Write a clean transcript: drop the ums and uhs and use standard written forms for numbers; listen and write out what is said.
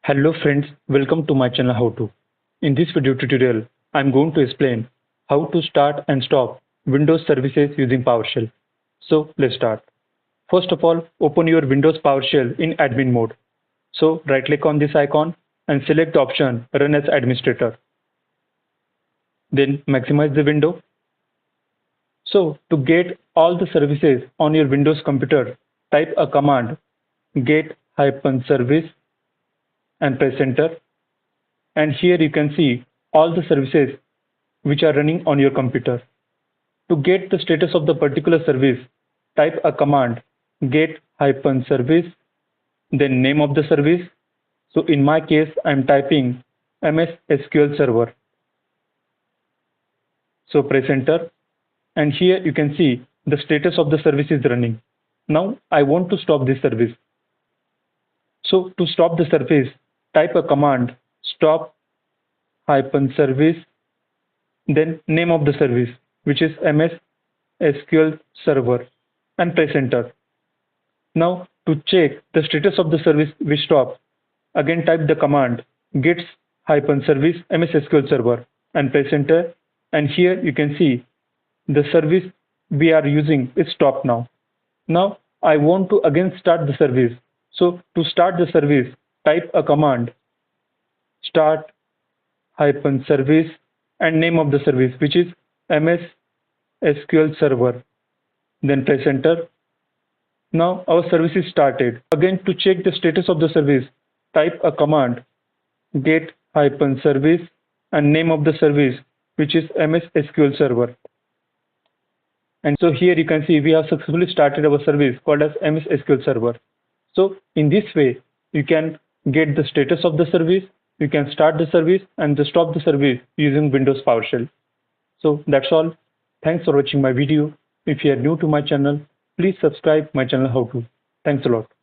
Hello friends, welcome to my channel How To. In this video tutorial, I am going to explain how to start and stop Windows services using PowerShell. So let's start. First of all, open your Windows PowerShell in admin mode. So right click on this icon and select the option Run as Administrator. Then maximize the window. So to get all the services on your Windows computer, type a command get-service and press enter. And here you can see all the services which are running on your computer. To get the status of the particular service, type a command get-service, then name of the service. So in my case, I'm typing MS SQL Server. So press enter, and here you can see the status of the service is running. Now I want to stop this service. So to stop the service, type a command stop-service, then name of the service, which is MS SQL Server, and press enter. Now to check the status of the service we stop, again type the command get-service MS SQL Server and press enter. And here you can see the service we are using is stopped now. Now I want to again start the service. So to start the service, type a command start-service and name of the service, which is MS SQL Server. Then press enter. Now our service is started. Again, to check the status of the service, type a command get-service and name of the service, which is MS SQL Server. And so here you can see we have successfully started our service called as MS SQL Server. So in this way, you can get the status of the service, you can start the service and stop the service using Windows PowerShell. So that's all. Thanks for watching my video. If you are new to my channel, please subscribe my channel How To. Thanks a lot.